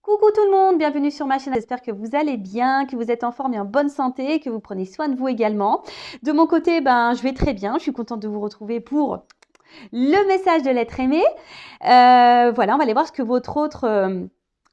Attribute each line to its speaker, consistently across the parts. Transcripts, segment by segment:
Speaker 1: Coucou tout le monde, bienvenue sur ma chaîne. J'espère que vous allez bien, que vous êtes en forme et en bonne santé, que vous prenez soin de vous également. De mon côté, je vais très bien. Je suis contente de vous retrouver pour le message de l'être aimé. Voilà, on va aller voir ce que votre autre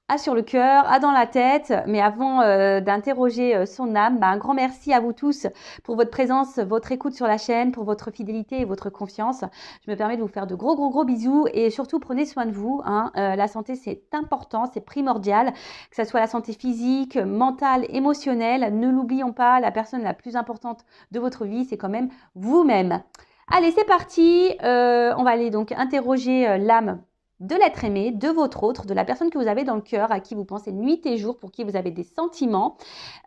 Speaker 1: a sur le cœur, a dans la tête. Mais avant d'interroger son âme, un grand merci à vous tous pour votre présence, votre écoute sur la chaîne, pour votre fidélité et votre confiance. Je me permets de vous faire de gros bisous et surtout prenez soin de vous. La santé, c'est important, c'est primordial, que ce soit la santé physique, mentale, émotionnelle. Ne l'oublions pas, la personne la plus importante de votre vie, c'est quand même vous-même. Allez, c'est parti. On va aller donc interroger l'âme de l'être aimé, de votre autre, de la personne que vous avez dans le cœur, à qui vous pensez nuit et jour, pour qui vous avez des sentiments.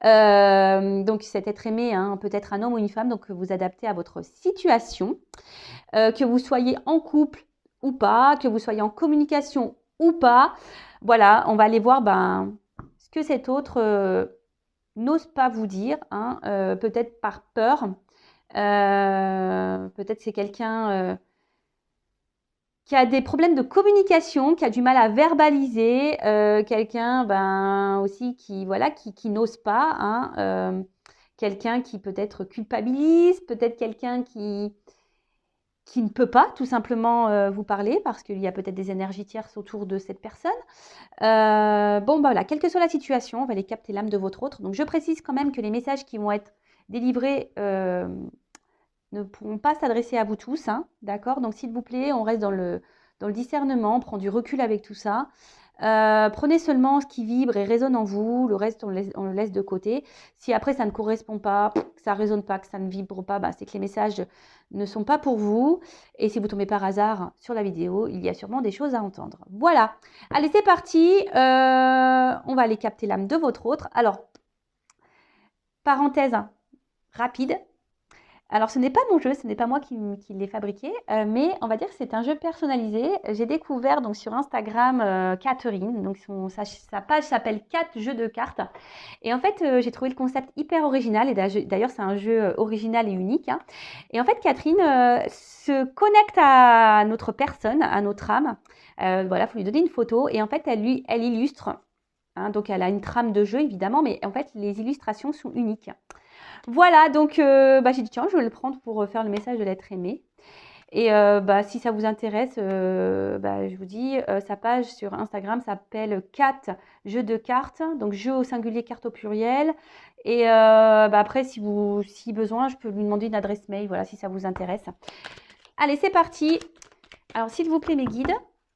Speaker 1: Donc cet être aimé, peut être un homme ou une femme, donc vous adaptez à votre situation. Que vous soyez en couple ou pas, que vous soyez en communication ou pas. Voilà, on va aller voir ce que cet autre n'ose pas vous dire, peut-être par peur. Peut-être c'est quelqu'un qui a des problèmes de communication, qui a du mal à verbaliser, quelqu'un aussi qui n'ose pas, quelqu'un qui peut-être culpabilise, peut-être quelqu'un qui ne peut pas tout simplement vous parler parce qu'il y a peut-être des énergies tierces autour de cette personne. Voilà, quelle que soit la situation, on va aller capter l'âme de votre autre. Donc je précise quand même que les messages qui vont être délivrés ne pourront pas s'adresser à vous tous, d'accord? Donc s'il vous plaît, on reste dans le discernement, on prend du recul avec tout ça. Prenez seulement ce qui vibre et résonne en vous, le reste on le laisse de côté. Si après ça ne correspond pas, que ça ne résonne pas, que ça ne vibre pas, c'est que les messages ne sont pas pour vous. Et si vous tombez par hasard sur la vidéo, il y a sûrement des choses à entendre. Voilà, allez c'est parti, on va aller capter l'âme de votre autre. Alors, parenthèse rapide. Alors, ce n'est pas mon jeu, ce n'est pas moi qui l'ai fabriqué, mais on va dire que c'est un jeu personnalisé. J'ai découvert donc sur Instagram Catherine, donc sa page s'appelle 4 jeux de cartes. Et en fait, j'ai trouvé le concept hyper original, et d'ailleurs, c'est un jeu original et unique. Et en fait, Catherine se connecte à notre personne, à notre âme. Voilà, il faut lui donner une photo, et en fait, elle illustre. Donc, elle a une trame de jeu, évidemment, mais en fait, les illustrations sont uniques. Voilà, donc j'ai dit tiens, je vais le prendre pour faire le message de l'être aimé. Et si ça vous intéresse, je vous dis, sa page sur Instagram s'appelle 4 jeux de cartes, donc jeux au singulier, cartes au pluriel. Et après, si besoin, je peux lui demander une adresse mail, voilà, si ça vous intéresse. Allez, c'est parti. Alors, s'il vous plaît, mes guides.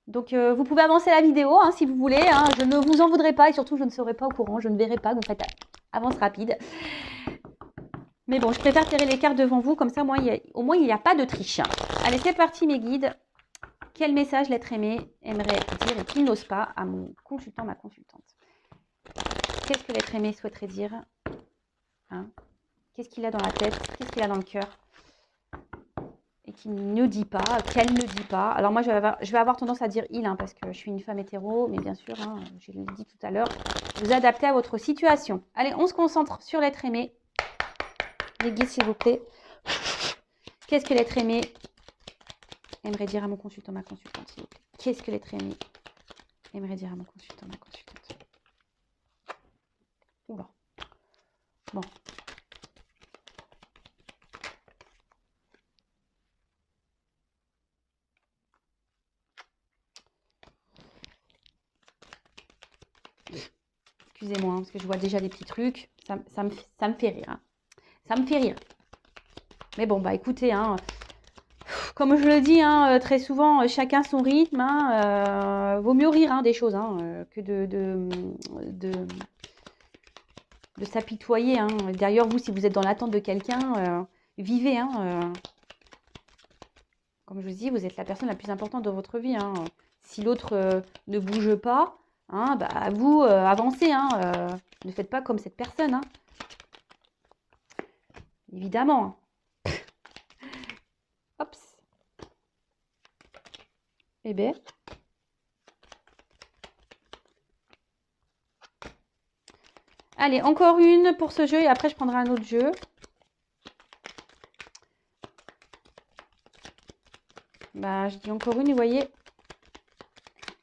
Speaker 1: Donc, vous pouvez avancer la vidéo si vous voulez. Je ne vous en voudrais pas et surtout, je ne serai pas au courant. Je ne verrai pas. Donc, faites avance rapide. Mais bon, je préfère tirer les cartes devant vous, comme ça, au moins, il n'y a pas de triche. Allez, c'est parti, mes guides. Quel message l'être aimé aimerait dire et qu'il n'ose pas à mon consultant, ma consultante? Qu'est-ce que l'être aimé souhaiterait dire? Qu'est-ce qu'il a dans la tête? Qu'est-ce qu'il a dans le cœur? Et qu'il ne dit pas, qu'elle ne dit pas. Alors moi, je vais avoir tendance à dire il, parce que je suis une femme hétéro, mais bien sûr, je l'ai dit tout à l'heure, vous adaptez à votre situation. Allez, on se concentre sur l'être aimé. Les guides, s'il vous plaît. Qu'est-ce que l'être aimé aimerait dire à mon consultant, ma consultante, s'il vous plaît? Qu'est-ce que l'être aimé aimerait dire à mon consultant, ma consultante? Oula. Bon. Excusez-moi, parce que je vois déjà des petits trucs. Ça me fait rire. Ça me fait rire. Mais bon, écoutez, comme je le dis très souvent, chacun son rythme. Vaut mieux rire des choses que de s'apitoyer. D'ailleurs, vous, si vous êtes dans l'attente de quelqu'un, vivez. Comme je vous dis, vous êtes la personne la plus importante de votre vie. Si l'autre ne bouge pas, vous, avancez. Ne faites pas comme cette personne. Évidemment. Hop. Eh bien. Allez, encore une pour ce jeu et après je prendrai un autre jeu. Je dis encore une, vous voyez.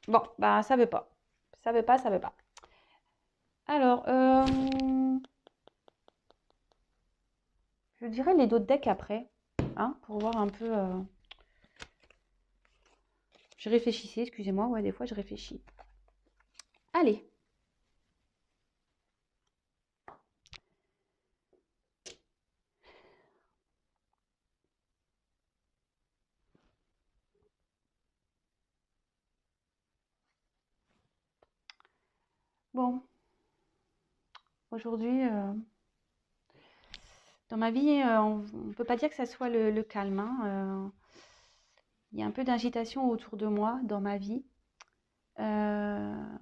Speaker 1: Bon, ça veut pas. Ça veut pas. Alors, je dirais les d'autres decks après, hein, pour voir un peu. Je réfléchissais, excusez-moi, ouais, des fois je réfléchis. Allez. Bon, aujourd'hui, dans ma vie, on ne peut pas dire que ça soit le calme, hein, il y a un peu d'agitation autour de moi dans ma vie. Euh,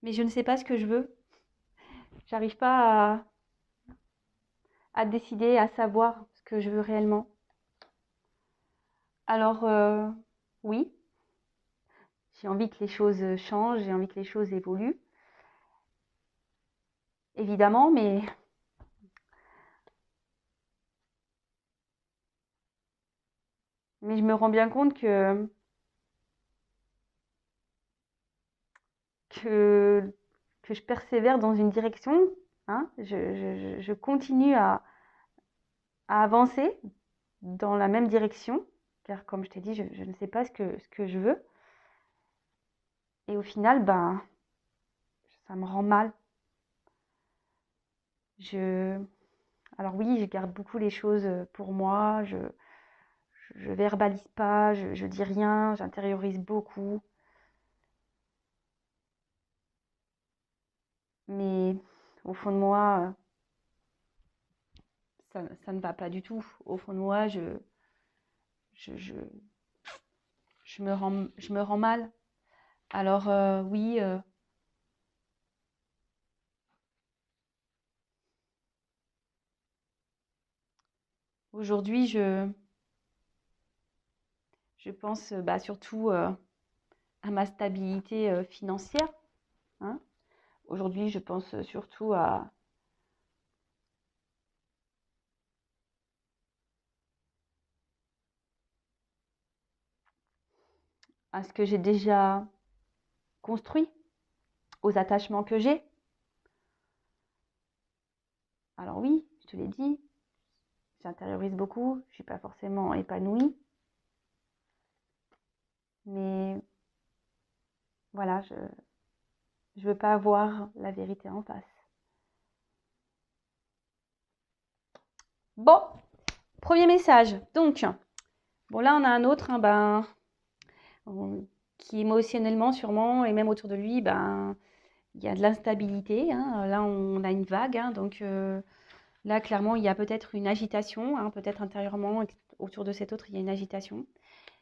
Speaker 1: mais je ne sais pas ce que je veux. J'arrive pas à décider, à savoir ce que je veux réellement. Alors, oui, j'ai envie que les choses changent, j'ai envie que les choses évoluent, évidemment, mais je me rends bien compte que, que je persévère dans une direction, hein, je continue à avancer dans la même direction, car comme je t'ai dit, je ne sais pas ce que je veux. Et au final, ben, ça me rend mal. Je... Alors oui, je garde beaucoup les choses pour moi, je verbalise pas, je dis rien, j'intériorise beaucoup. Mais au fond de moi, ça ne va pas du tout. Au fond de moi, je, je, je me rends mal. Alors oui, aujourd'hui, je pense bah, surtout à ma stabilité financière, hein. Aujourd'hui, je pense surtout à ce que j'ai déjà construit, aux attachements que j'ai. Alors oui, je te l'ai dit, j'intériorise beaucoup, je ne suis pas forcément épanouie, mais voilà, je ne veux pas avoir la vérité en face. Bon, premier message. Donc, bon là on a un autre, hein, ben, qui émotionnellement sûrement, et même autour de lui, ben, il y a de l'instabilité, hein. Là on a une vague, hein, donc là clairement il y a peut-être une agitation, hein, peut-être intérieurement autour de cet autre il y a une agitation.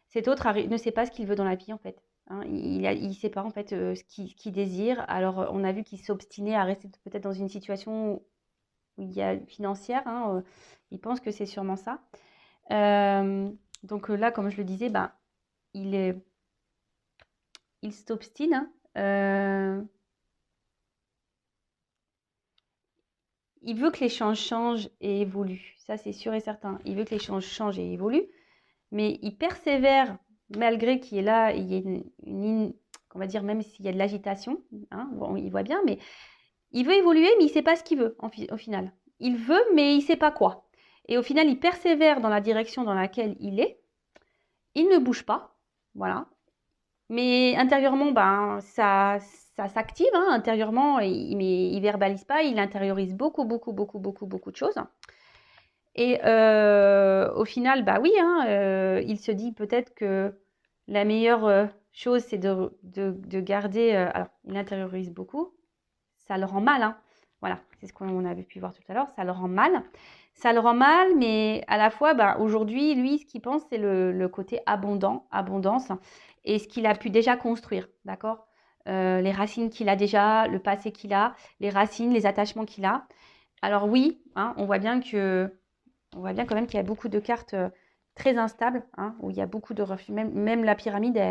Speaker 1: Cet autre ne sait pas ce qu'il veut dans la vie en fait, hein. Il ne sait pas en fait ce qu'il désire. Alors on a vu qu'il s'obstinait à rester peut-être dans une situation où il y a financière, hein, il pense que c'est sûrement ça. Euh, donc là, comme je le disais, ben, il est, il s'obstine, hein. Il veut que l'échange change et évolue. Ça, c'est sûr et certain. Il veut que l'échange change et évolue, mais il persévère malgré qu'il y ait là, il y ait on va dire, même s'il y a de l'agitation, hein, bon, il voit bien, mais il veut évoluer, mais il ne sait pas ce qu'il veut au final. Il veut, mais il ne sait pas quoi. Et au final, il persévère dans la direction dans laquelle il est. Il ne bouge pas, voilà. Mais intérieurement, ben, ça s'active, hein, intérieurement, mais il verbalise pas, il intériorise beaucoup, beaucoup, beaucoup, beaucoup, beaucoup de choses. Et au final, bah oui, hein, il se dit peut-être que la meilleure chose, c'est de garder. Alors, il intériorise beaucoup, ça le rend mal, hein. Voilà, c'est ce qu'on avait pu voir tout à l'heure, ça le rend mal. Ça le rend mal, mais à la fois, bah, aujourd'hui, lui, ce qu'il pense, c'est le côté abondance, et ce qu'il a pu déjà construire, d'accord. Les racines qu'il a déjà, le passé qu'il a, les racines, les attachements qu'il a. Alors oui, hein, on voit bien quand même qu'il y a beaucoup de cartes très instables, hein, où il y a beaucoup de refus. Même la pyramide,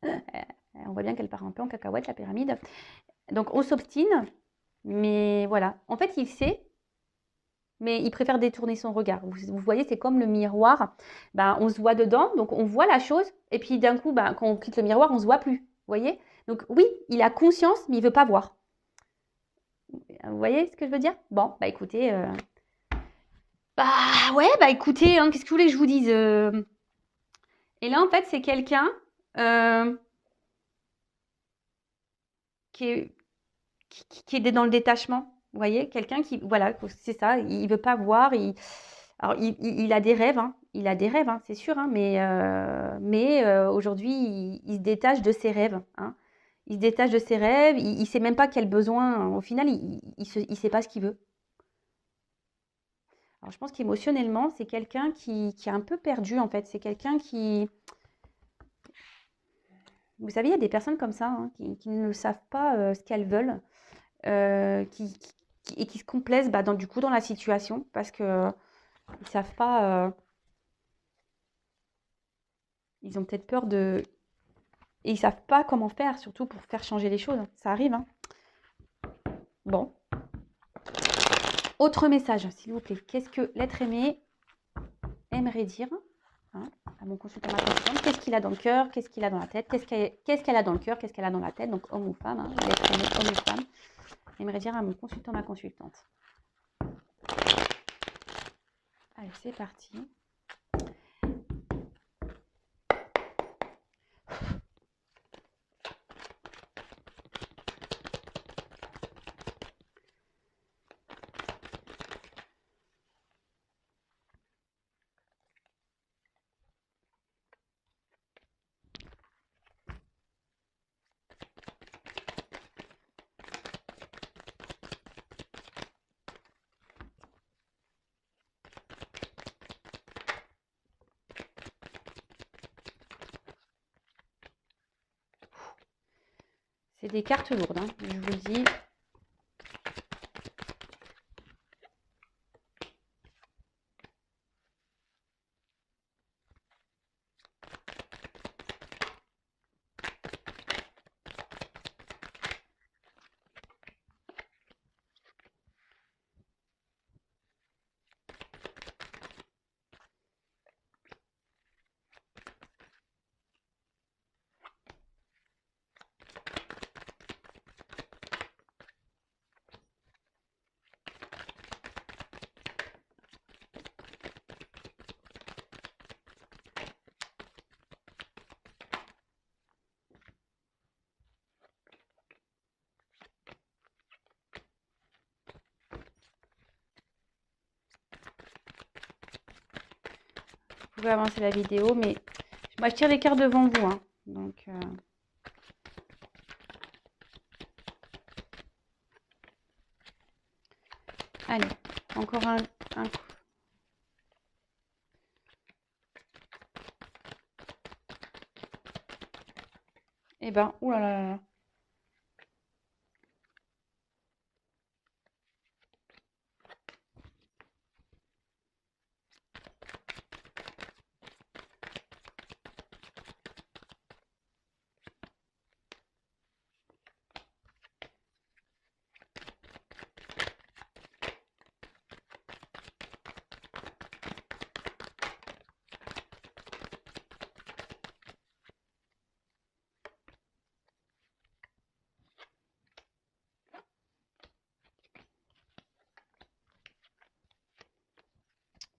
Speaker 1: on voit bien qu'elle part un peu en cacahuète, la pyramide. Donc on s'obstine, mais voilà. En fait, il sait, mais il préfère détourner son regard. Vous voyez, c'est comme le miroir. Ben, on se voit dedans, donc on voit la chose, et puis d'un coup, ben, quand on quitte le miroir, on ne se voit plus. voyez? Donc oui, il a conscience, mais il veut pas voir. Vous voyez ce que je veux dire? Bon, bah écoutez, bah ouais, bah écoutez, hein, qu'est-ce que vous voulez que je vous dise? Et là, en fait, c'est quelqu'un euh, qui est, qui est dans le détachement. Vous voyez, quelqu'un qui, voilà, c'est ça, il veut pas voir. Alors, il a des rêves, hein, il a des rêves, hein, c'est sûr, hein, mais aujourd'hui, il se détache de ses rêves, hein. Il se détache de ses rêves, il sait même pas quel besoin, au final, il sait pas ce qu'il veut. Alors, je pense qu'émotionnellement, c'est quelqu'un qui est un peu perdu, en fait. C'est quelqu'un qui, vous savez, il y a des personnes comme ça, hein, qui ne savent pas ce qu'elles veulent, et qui se complaisent bah, du coup dans la situation parce que ils savent pas, ils ont peut-être peur de, et ils savent pas comment faire, surtout pour faire changer les choses. Ça arrive, hein. Bon, autre message, s'il vous plaît. Qu'est-ce que l'être aimé aimerait dire, hein, à mon consultant, ma consultante? Qu'est-ce qu'il a dans le cœur? Qu'est-ce qu'il a dans la tête? Qu'est-ce qu'elle a dans le cœur? Qu'est-ce qu'elle a dans la tête? Donc homme ou femme, hein, l'être aimé, homme ou femme, aimerait dire à mon consultant, ma consultante. Allez, c'est parti. C'est des cartes lourdes, hein, je vous le dis. Vous pouvez avancer la vidéo, mais moi je tire les cartes devant vous, hein. Donc, allez, encore un coup. Eh ben, oulala. Là là là.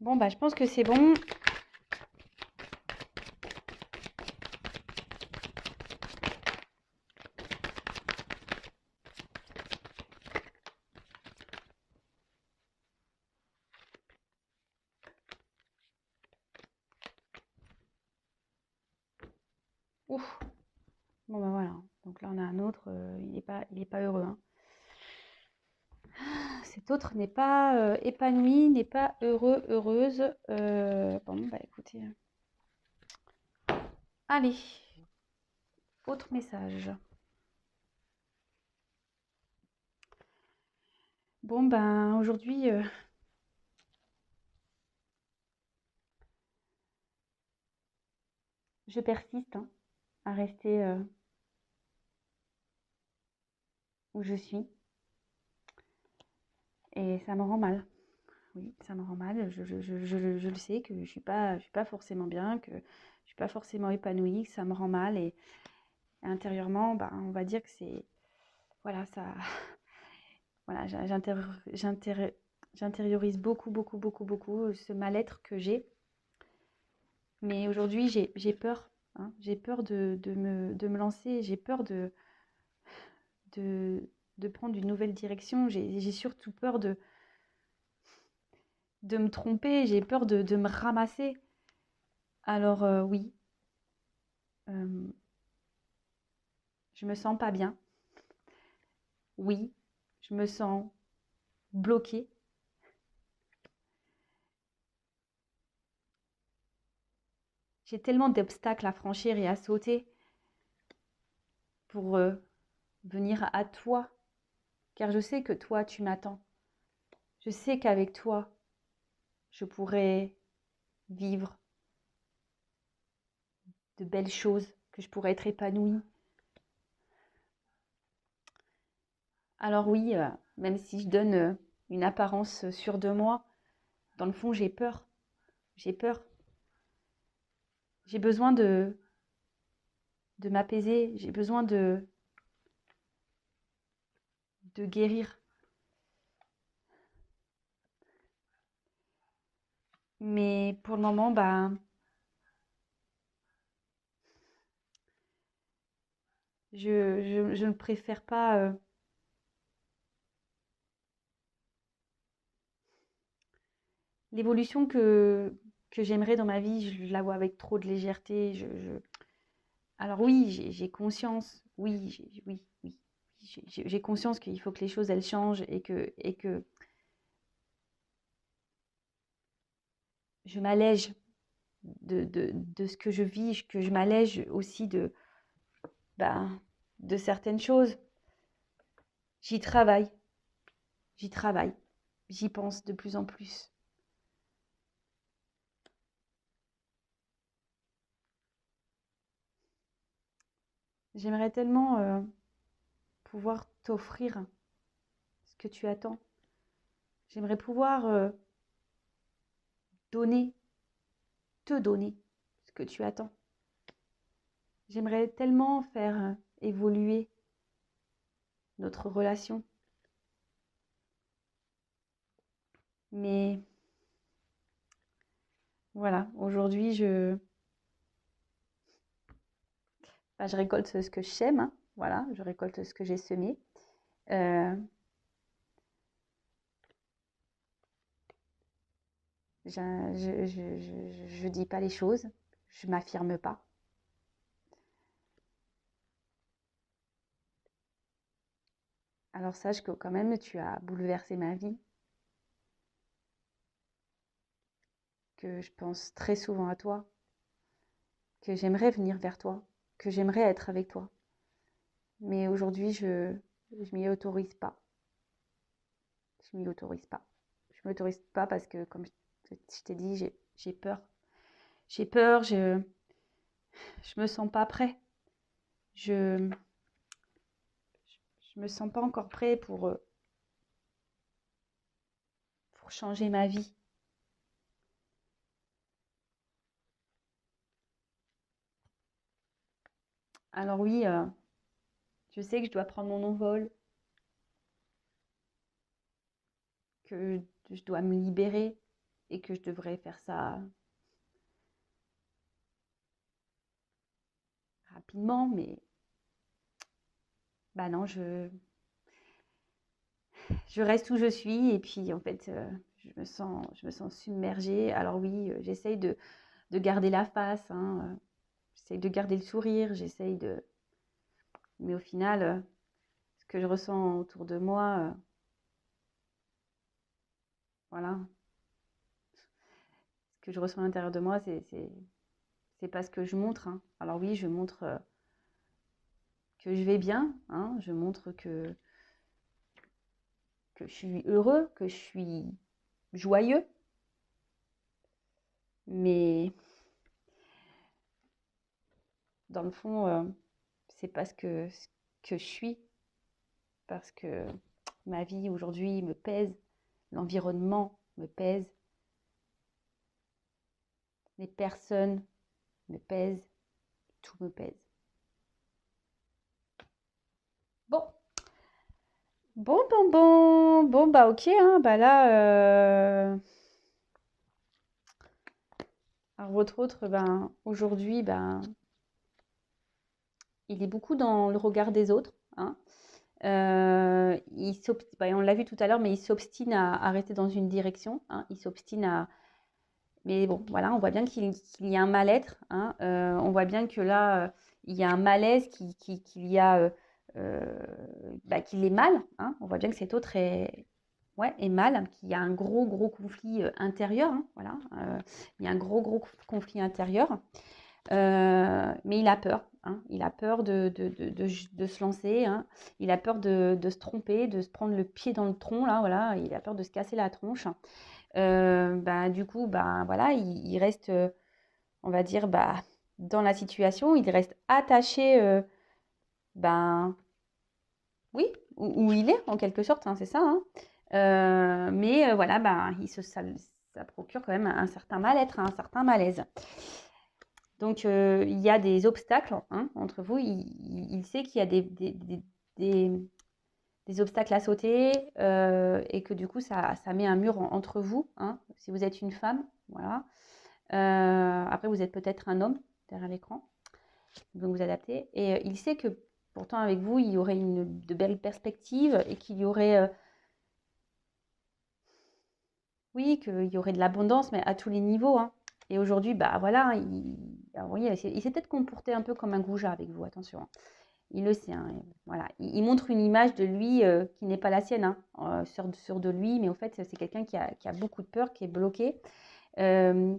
Speaker 1: Bon, bah, je pense que c'est bon. Ouf. Bon, bah voilà. Donc là, on a un autre. Il est pas heureux, hein. Cet autre n'est pas épanoui, n'est pas heureux, heureuse. Bon, bah écoutez. Allez, autre message. Bon, ben aujourd'hui, je persiste, hein, à rester où je suis. Et ça me rend mal. Oui, ça me rend mal. Je le sais que je suis pas forcément bien, que je suis pas forcément épanouie, que ça me rend mal. Et intérieurement, ben, on va dire que c'est, voilà, ça, voilà, j'intériorise beaucoup, beaucoup, beaucoup, beaucoup ce mal-être que j'ai. Mais aujourd'hui, j'ai peur, hein. J'ai peur de me lancer, j'ai peur de, de prendre une nouvelle direction. J'ai surtout peur de me tromper, j'ai peur de me ramasser. Alors oui, euh, je me sens pas bien. Oui, je me sens bloquée. J'ai tellement d'obstacles à franchir et à sauter pour venir à toi, car je sais que toi, tu m'attends. Je sais qu'avec toi, je pourrais vivre de belles choses, que je pourrais être épanouie. Alors oui, même si je donne une apparence sûre de moi, dans le fond, j'ai peur. J'ai peur. J'ai besoin de m'apaiser. J'ai besoin de guérir. Mais pour le moment, bah, je ne préfère pas. L'évolution que j'aimerais dans ma vie, je la vois avec trop de légèreté. Alors oui, j'ai conscience. Oui, oui, oui. J'ai conscience qu'il faut que les choses elles changent et que je m'allège de ce que je vis, que je m'allège aussi ben, de certaines choses. J'y travaille, j'y travaille, j'y pense de plus en plus. J'aimerais tellement pouvoir t'offrir ce que tu attends. J'aimerais pouvoir donner, te donner ce que tu attends. J'aimerais tellement faire évoluer notre relation. Mais voilà, aujourd'hui, bah, je récolte ce que je sème, hein. Voilà, je récolte ce que j'ai semé. Euh, je dis pas les choses, je m'affirme pas. Alors sache que quand même, tu as bouleversé ma vie, que je pense très souvent à toi, que j'aimerais venir vers toi, que j'aimerais être avec toi. Mais aujourd'hui, je m'y autorise pas. Je m'y autorise pas. Je m'autorise pas parce que, comme je t'ai dit, j'ai peur. J'ai peur, je me sens pas prêt. Je, je me sens pas encore prêt pour changer ma vie. Alors oui, je sais que je dois prendre mon envol, que je dois me libérer et que je devrais faire ça rapidement, mais bah non, je reste où je suis et puis en fait, je me sens submergée. Alors oui, j'essaye de garder la face, hein, j'essaye de garder le sourire, mais au final, ce que je ressens autour de moi, voilà, ce que je ressens à l'intérieur de moi, c'est pas ce que je montre, hein. Alors oui, je montre que je vais bien, hein, je montre que je suis heureux, que je suis joyeux, mais dans le fond, c'est pas ce que je suis, parce que ma vie aujourd'hui me pèse, l'environnement me pèse, les personnes me pèsent, tout me pèse. Bon, bah ok, hein, bah là, alors votre autre, ben, aujourd'hui, ben, il est beaucoup dans le regard des autres, hein. On l'a vu tout à l'heure, mais il s'obstine à rester dans une direction, hein. Il s'obstine à... Mais bon, voilà, on voit bien qu'il y a un mal-être, hein. On voit bien que là, il y a un malaise, qu'il y a, euh, bah, qu'il est mal, hein. On voit bien que cet autre est, ouais, est mal, qu'il y a un gros conflit intérieur, hein, voilà. Il y a un gros conflit intérieur. Mais il a peur, hein. Il a peur de se lancer, hein. Il a peur de se tromper, de se prendre le pied dans le tronc, là, voilà. Il a peur de se casser la tronche. Bah, du coup, bah, voilà, il reste, on va dire, bah, dans la situation, il reste attaché, ben, oui, où il est, en quelque sorte, hein, c'est ça, hein. Mais voilà, bah, ça procure quand même un certain mal-être, un certain malaise. Donc, il y a des obstacles, hein, entre vous. Il sait qu'il y a des- des obstacles à sauter et que du coup, ça met un mur entre vous, hein, si vous êtes une femme. Voilà. Après, vous êtes peut-être un homme derrière l'écran, donc vous adaptez. Et il sait que pourtant, avec vous, il y aurait de belles perspectives et qu'il y aurait, oui, qu'il y aurait de l'abondance, mais à tous les niveaux, hein. Et aujourd'hui, bah voilà, alors, vous voyez, il s'est peut-être comporté un peu comme un goujat avec vous, attention, hein. Il le sait, hein, voilà. Il montre une image de lui qui n'est pas la sienne, hein, sur de lui, mais au fait, c'est quelqu'un qui a beaucoup de peur, qui est bloqué, euh,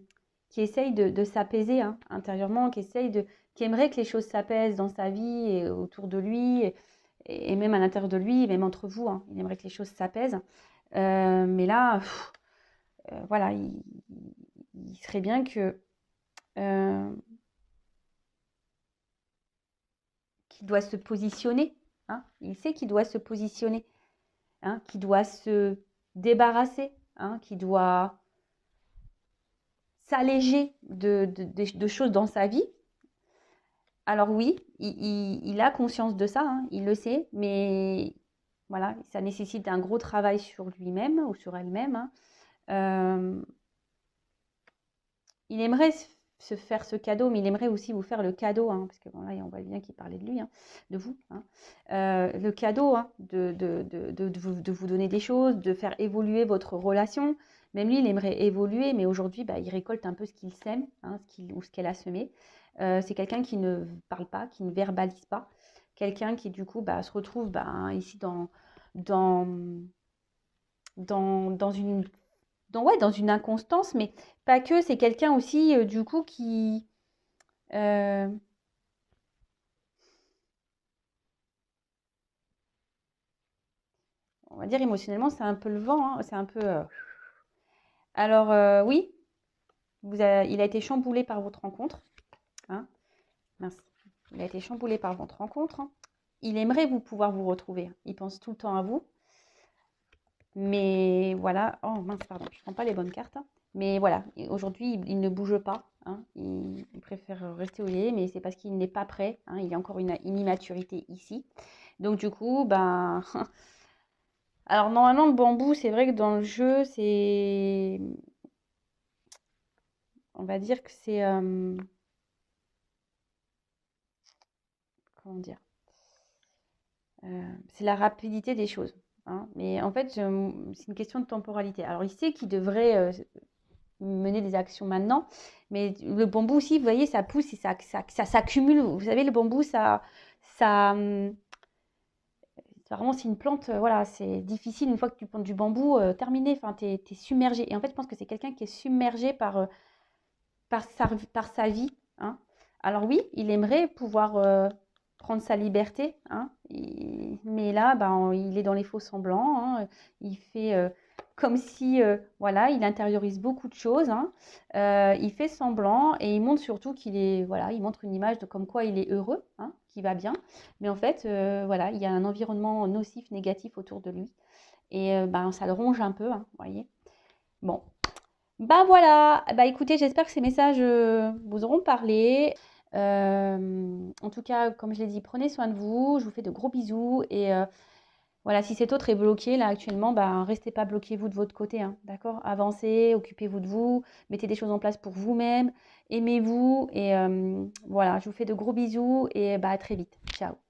Speaker 1: qui essaye de s'apaiser, hein, intérieurement, qui aimerait que les choses s'apaisent dans sa vie et autour de lui, et même à l'intérieur de lui, même entre vous, hein. Il aimerait que les choses s'apaisent. Mais là, voilà, il serait bien que euh, qu'il doit se positionner, hein. Il sait qu'il doit se positionner, hein, qu'il doit se débarrasser, hein, qu'il doit s'alléger de choses dans sa vie. Alors oui, il a conscience de ça, hein, il le sait, mais voilà, ça nécessite un gros travail sur lui-même ou sur elle-même, hein. Euh, il aimerait se faire ce cadeau, mais il aimerait aussi vous faire le cadeau, hein, parce que bon, là, on voit bien qu'il parlait de lui, hein, de vous, hein. Le cadeau, hein, de vous donner des choses, de faire évoluer votre relation. Même lui, il aimerait évoluer, mais aujourd'hui, bah, il récolte un peu ce qu'il sème, hein, ou ce qu'elle a semé. C'est quelqu'un qui ne parle pas, qui ne verbalise pas. Quelqu'un qui, du coup, bah, se retrouve bah, ici dans, dans une ouais, dans une inconstance, mais pas que, c'est quelqu'un aussi, du coup, euh, on va dire émotionnellement, c'est un peu le vent, hein, c'est un peu... Alors, oui, il a été chamboulé par votre rencontre, hein, mince, il a été chamboulé par votre rencontre, hein. Il aimerait pouvoir vous retrouver, hein. Il pense tout le temps à vous, mais voilà, oh mince, pardon, je ne prends pas les bonnes cartes, hein. Mais voilà, aujourd'hui, il ne bouge pas, hein. Il préfère rester où il est, mais c'est parce qu'il n'est pas prêt, hein. Il y a encore une immaturité ici. Donc du coup, ben, alors normalement le bambou, c'est vrai que dans le jeu, on va dire que c'est, comment dire, c'est la rapidité des choses, hein. Mais en fait, c'est une question de temporalité. Alors il sait qu'il devrait mener des actions maintenant, mais le bambou aussi, vous voyez, ça pousse et ça s'accumule. Vous savez, le bambou, ça, vraiment, c'est une plante, voilà, c'est difficile une fois que tu plantes du bambou, terminé, enfin, t'es submergé. Et en fait, je pense que c'est quelqu'un qui est submergé par sa vie, hein. Alors oui, il aimerait pouvoir prendre sa liberté, hein, mais là, ben, il est dans les faux semblants, hein. Il fait comme si, voilà, il intériorise beaucoup de choses, hein. Il fait semblant et il montre surtout qu'il est, voilà, il montre une image de comme quoi il est heureux, hein, qu'il va bien. Mais en fait, voilà, il y a un environnement nocif, négatif autour de lui. Et ben, ça le ronge un peu, hein, vous voyez. Bon, bah voilà, bah écoutez, j'espère que ces messages vous auront parlé. En tout cas, comme je l'ai dit, prenez soin de vous. Je vous fais de gros bisous et Voilà, si cet autre est bloqué là actuellement, bah, restez pas bloqué vous de votre côté, hein, d'accord? Avancez, occupez-vous de vous, mettez des choses en place pour vous-même, aimez-vous et voilà, je vous fais de gros bisous et bah, à très vite. Ciao.